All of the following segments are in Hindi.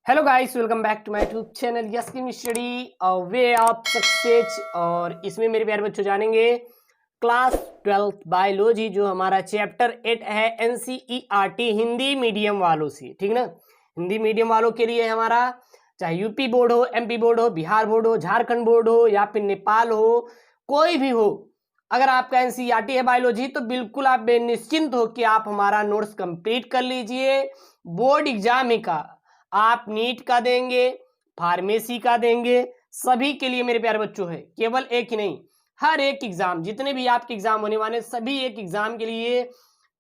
Hello guys, welcome back to my YouTube channel yes chem study way of success. और इसमें मेरे प्यारे बच्चों जानेंगे क्लास 12th बायोलॉजी, जो हमारा चैप्टर 8 है एनसीईआरटी हिंदी मीडियम वालों से। ठीक ना, हिंदी मीडियम वालों के लिए हमारा, चाहे यूपी बोर्ड हो, एमपी बोर्ड हो, बिहार बोर्ड हो, झारखंड बोर्ड हो या फिर नेपाल हो, कोई भी हो, अगर आपका एनसीईआरटी है बायोलॉजी तो बिल्कुल आप बेनिश्चिंत हो कि आप हमारा नोट्स कंप्लीट कर लीजिए। बोर्ड एग्जाम ही का आप नीट का देंगे, फार्मेसी का देंगे, सभी के लिए मेरे प्यारे बच्चों है, केवल एक ही नहीं, हर एक एग्जाम, जितने भी आपके एग्जाम होने वाले सभी एक एग्जाम के लिए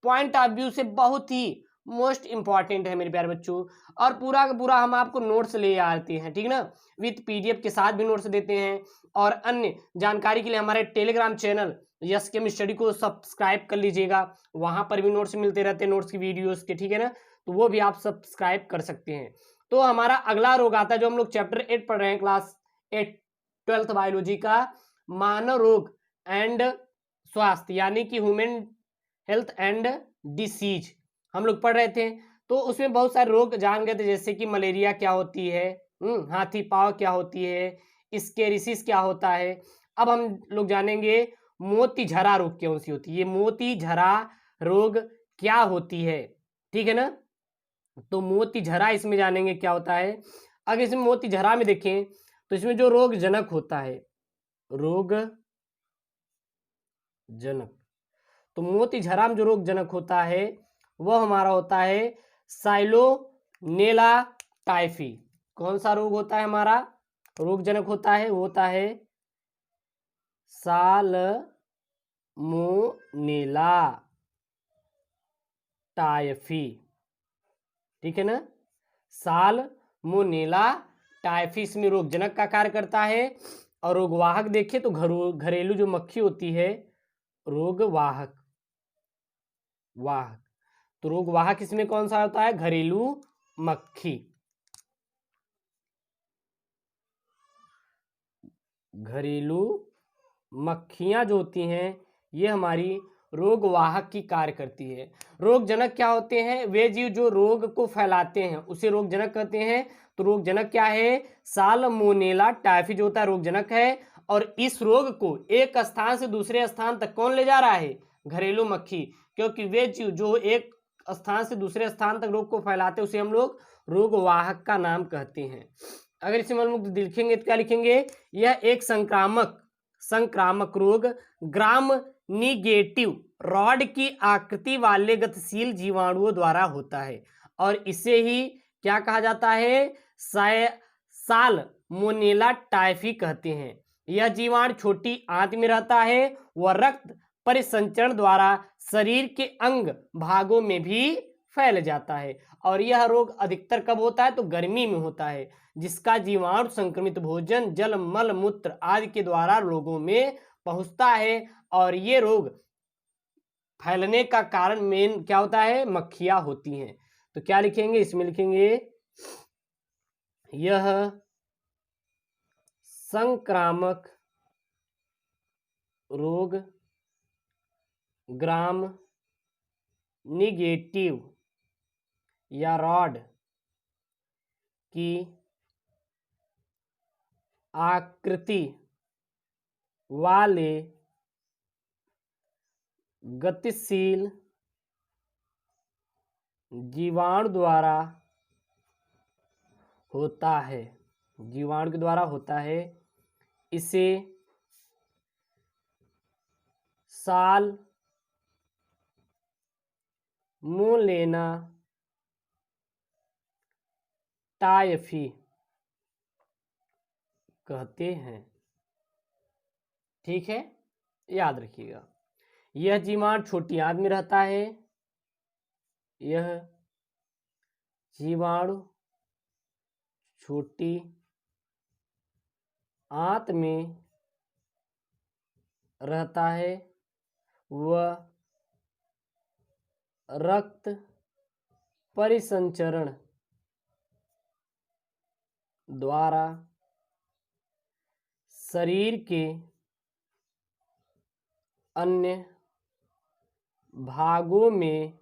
पॉइंट ऑफ व्यू से बहुत ही मोस्ट इंपॉर्टेंट है मेरे प्यारे बच्चों। और पूरा का पूरा हम आपको नोट्स ले आते हैं, ठीक ना, विथ पीडीएफ के साथ भी नोट्स देते हैं। और अन्य जानकारी के लिए हमारे Telegram channel yes chem study को सब्सक्राइब कर लीजिएगा, वहां पर भी नोट्स मिलते रहते हैं, नोट्स की वीडियोस के, ठीक है ना, तो वो भी आप सब्सक्राइब कर सकते हैं। तो हमारा अगला रोग आता है, जो हम लोग चैप्टर 8 पढ़ रहे हैं, क्लास 8 12th बायोलॉजी का, मानव रोग एंड स्वास्थ्य, यानी कि ह्यूमन हेल्थ एंड डिसीज हम लोग पढ़ रहे थे। तो उसमें बहुत सारे रोग जान गए थे, जैसे कि मलेरिया क्या होती है, हाथी पाँव क्या होती है, स्केरिसिस क्या होता है। अब हम लोग जानेंगे मोती झरा रोग कौन सी होती है, ये मोती झरा रोग क्या होती है, ठीक है ना। तो मोती झरा इसमें जानेंगे क्या होता है। अगर इसमें मोती झरा में देखें तो इसमें जो रोग जनक होता है, रोग जनक, तो मोती झरा में जो रोग जनक होता है वह हमारा होता है साइलोनेला टाइफी। कौन सा रोग होता है हमारा रोग जनक होता है, वो होता है साल्मोनेला टाइफी, ठीक है ना। साल्मोनेला टाइफिस में रोग जनक का कार्य करता है। और रोगवाहक देखें तो घरेलू जो मक्खी होती है, रोगवाहक, वाहक, तो रोगवाहक इसमें कौन सा होता है, घरेलू मक्खी। घरेलू मक्खियां जो होती हैं ये हमारी रोगवाहक की कार्य करती है। रोगजनक क्या होते हैं, वे जीव जो रोग को फैलाते हैं उसे रोगजनक कहते हैं। तो रोगजनक क्या है, साल्मोनेला टाइफी जो होता है रोगजनक है। और इस रोग को एक स्थान से दूसरे स्थान तक कौन ले जा रहा है, घरेलू मक्खी, क्योंकि वे जीव जो एक स्थान से दूसरे स्थान तक रोग को फैलाते हैं उसे हम लोग रोगवाहक का नाम कहते हैं। अगर इसे हम लोग लिखेंगे तो क्या लिखेंगे, यह एक संक्रामक रोग ग्राम निगेटिव रॉड की आकृति वाले गतिशील जीवाणुओं द्वारा होता है। और इसे ही क्या कहा जाता है, साल्मोनेला टाइफी कहते हैं। यह जीवाणु छोटी आंत में रहता है, वह रक्त परिसंचरण द्वारा शरीर के अंग भागों में भी फैल जाता है। और यह रोग अधिकतर कब होता है, तो गर्मी में होता है, जिसका जीवाणु संक्रमित भोजन, जल, मल, मूत्र आदि के द्वारा लोगों में पहुंचता है। और ये रोग फैलने का कारण मेन क्या होता है, मक्खियां होती हैं। तो क्या लिखेंगे, इसमें लिखेंगे यह संक्रामक रोग ग्राम निगेटिव या रॉड की आकृति वाले गतिशील जीवाणु द्वारा होता है, जीवाणु के द्वारा होता है। इसे साल्मोनेला टाइफी कहते हैं, ठीक है, याद रखिएगा। यह जीवाणु छोटी आंत में रहता है, यह जीवाणु छोटी आंत में रहता है, वह रक्त परिसंचरण द्वारा शरीर के अन्य भागों में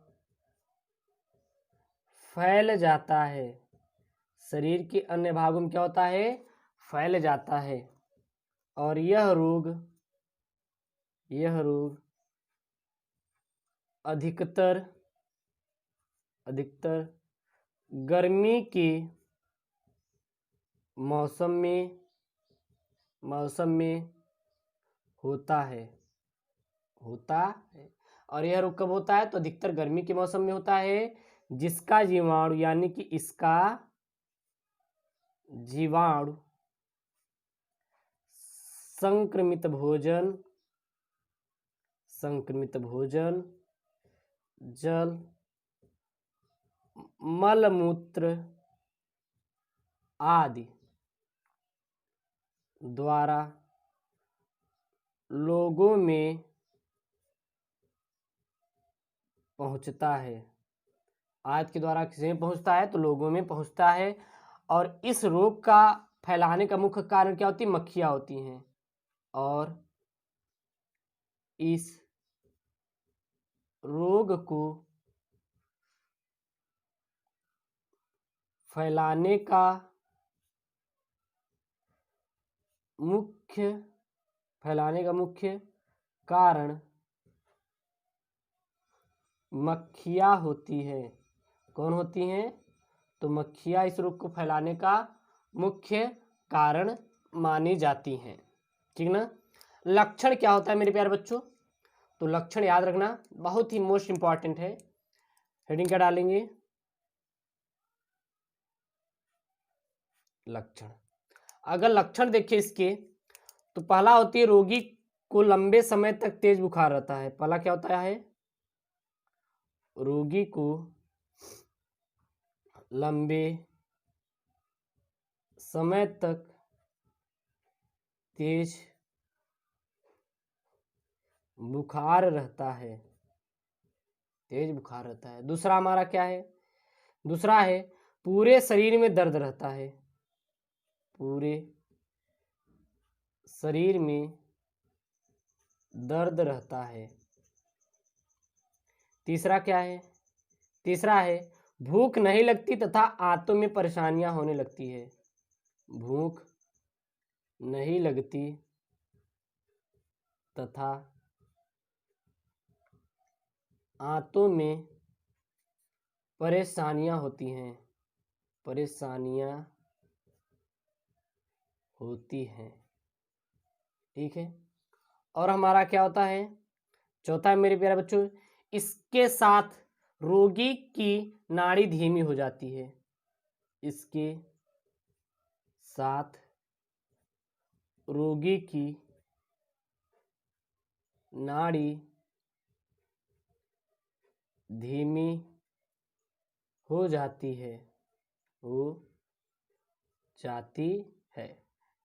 फैल जाता है, शरीर के अन्य भागों में क्या होता है, फैल जाता है। और यह रोग अधिकतर गर्मी के मौसम में होता है। और यह रोग कब होता है, तो अधिकतर गर्मी के मौसम में होता है, जिसका जीवाणु यानी कि इसका जीवाणु संक्रमित भोजन, जल, मलमूत्र आदि द्वारा लोगों में पहुंचता है। आदि के द्वारा किसी में पहुंचता है, तो लोगों में पहुंचता है। और इस रोग का फैलाने का मुख्य कारण क्या होती है, मक्खियाँ होती हैं। और इस रोग को फैलाने का मुख्य कारण मक्खियाँ होती है। कौन होती हैं, तो मक्खियाँ इस रोग को फैलाने का मुख्य कारण मानी जाती हैं। ठीक ना। लक्षण क्या होता है मेरे प्यारे बच्चों, तो लक्षण याद रखना बहुत ही मोस्ट इंपॉर्टेंट है। हेडिंग क्या डालेंगे, लक्षण। अगर लक्षण देखें इसके, तो पहला होती है रोगी को लंबे समय तक तेज बुखार रहता है। पहला क्या होता है, रोगी को लंबे समय तक तेज बुखार रहता है। दूसरा हमारा क्या है, दूसरा है पूरे शरीर में दर्द रहता है। पूरे शरीर में दर्द रहता है। तीसरा क्या है, तीसरा है भूख नहीं लगती तथा आंतों में परेशानियां होने लगती है। भूख नहीं लगती तथा आंतों में परेशानियां होती हैं। ठीक है। और हमारा क्या होता है, चौथा है मेरे प्यारे बच्चों, इसके साथ रोगी की नाड़ी धीमी हो जाती है। इसके साथ रोगी की नाड़ी धीमी हो जाती है।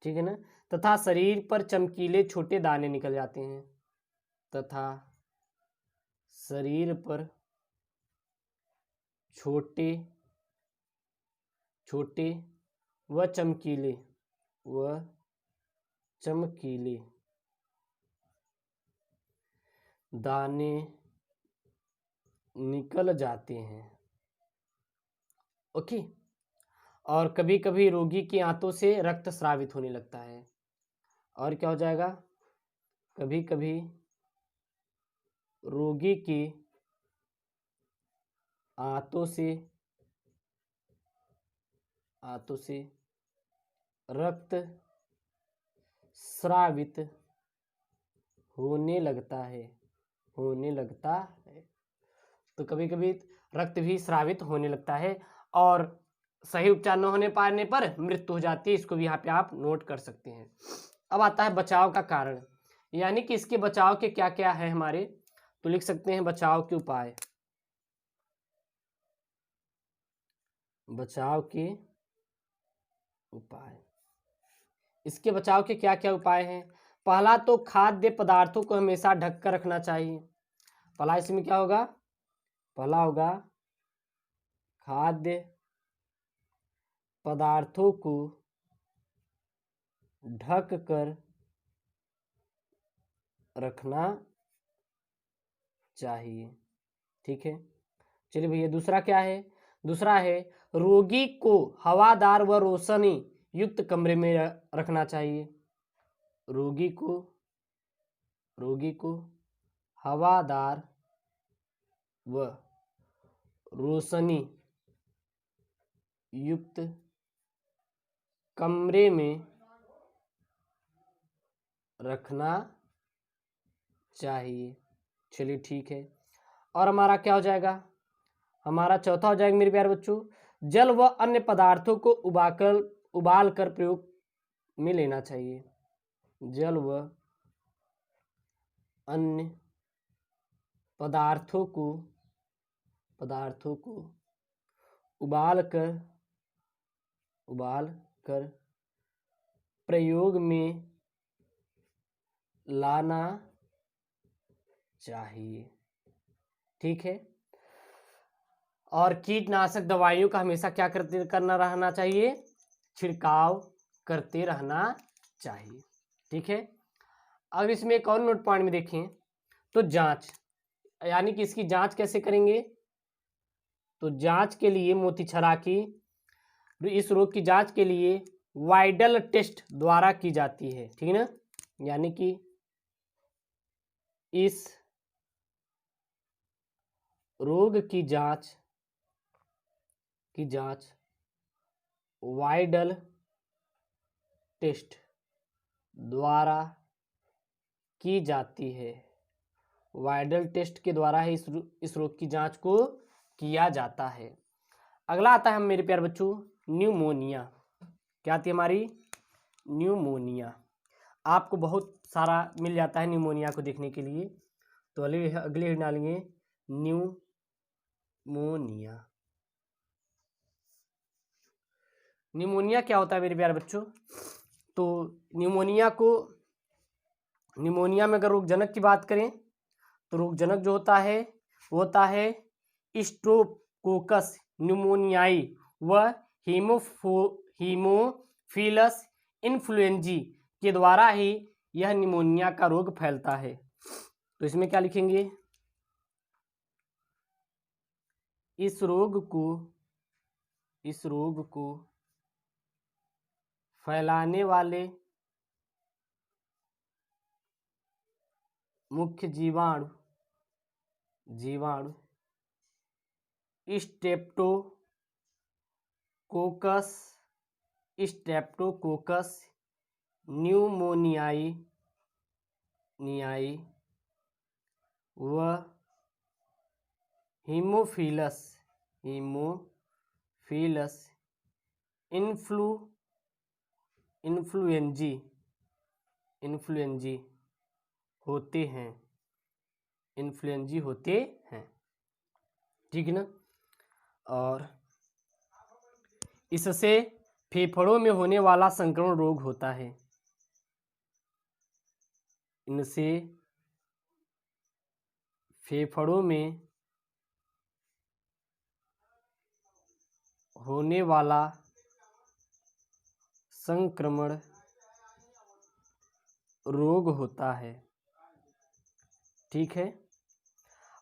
ठीक है ना। तथा शरीर पर चमकीले छोटे दाने निकल जाते हैं। तथा शरीर पर छोटे व चमकीले दाने निकल जाते हैं। ओके। और कभी कभी रोगी की आंतों से रक्त स्रावित होने लगता है। और क्या हो जाएगा, कभी कभी रोगी की आंतों से रक्त स्रावित होने लगता है। तो कभी कभी रक्त भी स्रावित होने लगता है और सही उपचार न होने पाने पर मृत्यु हो जाती है। इसको भी यहाँ पे आप नोट कर सकते हैं। अब आता है बचाव का कारण, यानी कि इसके बचाव के क्या क्या है हमारे, तो लिख सकते हैं बचाव के उपाय। इसके बचाव के क्या क्या उपाय हैं। पहला तो खाद्य पदार्थों को हमेशा ढक कर रखना चाहिए। पहला इसमें क्या होगा, पहला होगा खाद्य पदार्थों को ढक कर रखना चाहिए। ठीक है। चलिए भैया दूसरा क्या है, दूसरा है रोगी को हवादार व रोशनी युक्त कमरे में रखना चाहिए। रोगी को हवादार व रोशनी युक्त कमरे में रखना चाहिए। चलिए ठीक है। और हमारा क्या हो जाएगा? हमारा चौथा हो जाएगा मेरे प्यारे बच्चों, जल व अन्य पदार्थों को उबाल कर प्रयोग में लेना चाहिए। जल व अन्य पदार्थों को उबाल कर प्रयोग में लाना चाहिए। ठीक है। और कीटनाशक दवाइयों का हमेशा क्या करना रहना चाहिए? छिड़काव करते रहना चाहिए। ठीक है। अब इसमें एक और नोट पॉइंट में देखें तो जांच, यानी कि इसकी जांच कैसे करेंगे? तो जांच के लिए मोतीछरा की इस रोग की जांच के लिए वाइडल टेस्ट द्वारा की जाती है। ठीक है ना? यानी कि इस रोग की जांच वाइडल टेस्ट द्वारा की जाती है। वाइडल टेस्ट के द्वारा ही इस रोग की जांच को किया जाता है। अगला आता है मेरे प्यारे बच्चों न्यूमोनिया। क्या आती है हमारी? न्यूमोनिया। आपको बहुत सारा मिल जाता है न्यूमोनिया को देखने के लिए। तो अगले डालेंगे न्यूमोनिया। न्यूमोनिया क्या होता है मेरे प्यारे बच्चों? तो न्यूमोनिया में अगर रोगजनक की बात करें तो रोगजनक जो होता है वो होता है स्ट्रेप्टोकोकस न्यूमोनियाई व हीमोफिलस इन्फ्लुएंजी के द्वारा ही यह न्यूमोनिया का रोग फैलता है। तो इसमें क्या लिखेंगे? इस रोग को फैलाने वाले मुख्य जीवाणु स्ट्रेप्टोकोकस न्यूमोनियाई व हीमोफिलस इन्फ्लुएंजी होते हैं। ठीक है ना? और इससे फेफड़ों में होने वाला संक्रमण रोग होता है। इनसे फेफड़ों में होने वाला संक्रमण रोग होता है। ठीक है।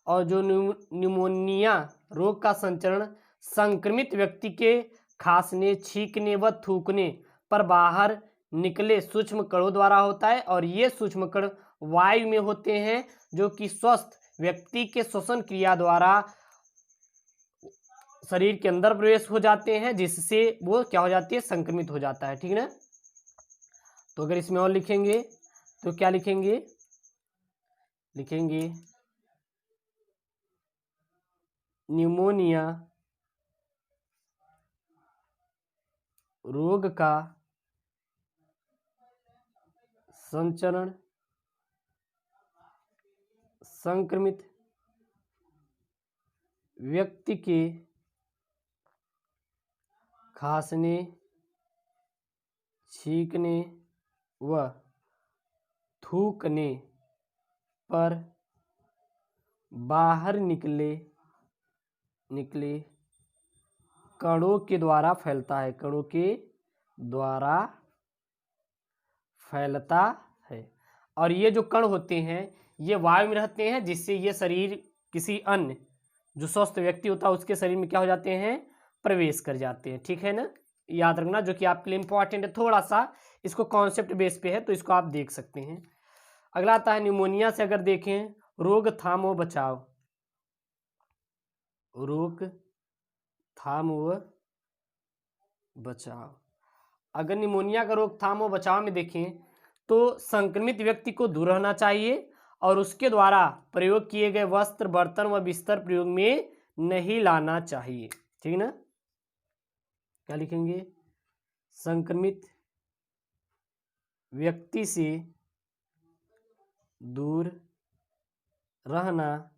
और जो न्यूमोनिया रोग का संचरण संक्रमित व्यक्ति के खांसने, छींकने व थूकने पर बाहर निकले सूक्ष्म कणों द्वारा होता है। और ये सूक्ष्म कण वायु में होते हैं जो कि स्वस्थ व्यक्ति के श्वसन क्रिया द्वारा शरीर के अंदर प्रवेश हो जाते हैं, जिससे वो क्या हो जाती है? संक्रमित हो जाता है। ठीक है ना? तो अगर इसमें और लिखेंगे तो क्या लिखेंगे? न्यूमोनिया रोग का संचरण संक्रमित व्यक्ति के खांसने, छींकने व थूकने पर बाहर निकले कणों के द्वारा फैलता है। और ये जो कण होते हैं ये वायु में रहते हैं, जिससे ये शरीर किसी अन्य जो स्वस्थ व्यक्ति होता है उसके शरीर में क्या हो जाते हैं? प्रवेश कर जाते हैं। ठीक है ना, याद रखना, जो कि आपके लिए इंपॉर्टेंट है थोड़ा सा, इसको कॉन्सेप्ट बेस पे है तो इसको आप देख सकते हैं। अगला आता है निमोनिया से अगर देखें, रोकथाम व बचाव, रोकथाम व बचाव। अगर निमोनिया का रोकथाम व बचाव में देखें तो संक्रमित व्यक्ति को दूर रहना चाहिए और उसके द्वारा प्रयोग किए गए वस्त्र, बर्तन व बिस्तर प्रयोग में नहीं लाना चाहिए। ठीक ना, क्या लिखेंगे, संक्रमित व्यक्ति से दूर रहना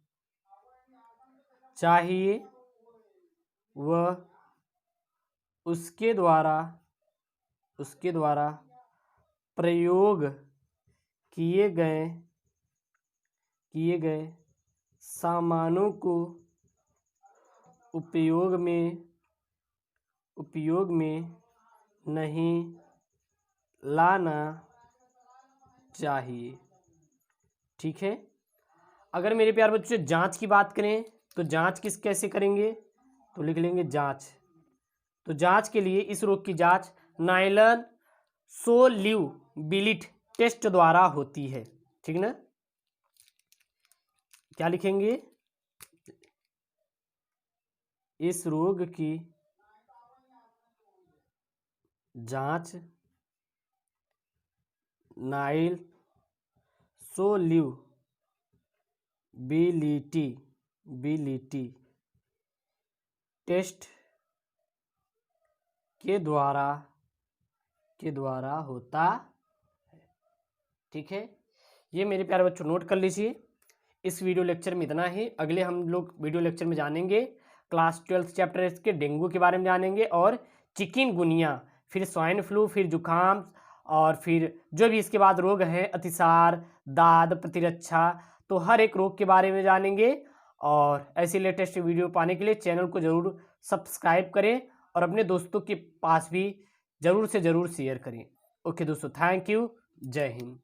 चाहिए व उसके द्वारा प्रयोग किए गए सामानों को उपयोग में नहीं लाना चाहिए। ठीक है। अगर मेरे प्यारे बच्चों जांच की बात करें तो जांच कैसे करेंगे, तो लिख लेंगे जांच। तो जांच के लिए इस रोग की जांच नायलॉन सोल्यूबिलिटी टेस्ट द्वारा होती है। ठीक ना, क्या लिखेंगे, इस रोग की जांच नाइल सोल्यूबिलिटी टेस्ट के द्वारा होता है। ठीक है, ये मेरे प्यारे बच्चों नोट कर लीजिए। इस वीडियो लेक्चर में इतना ही। अगले हम लोग वीडियो लेक्चर में जानेंगे क्लास 12 चैप्टर इसके डेंगू के बारे में जानेंगे, और चिकनगुनिया, फिर स्वाइन फ्लू, फिर जुकाम, और फिर जो भी इसके बाद रोग हैं, अतिसार, दाद, प्रतिरक्षा, तो हर एक रोग के बारे में जानेंगे। और ऐसी लेटेस्ट वीडियो पाने के लिए चैनल को ज़रूर सब्सक्राइब करें और अपने दोस्तों के पास भी ज़रूर से ज़रूर शेयर करें। ओके दोस्तों, थैंक यू, जय हिंद।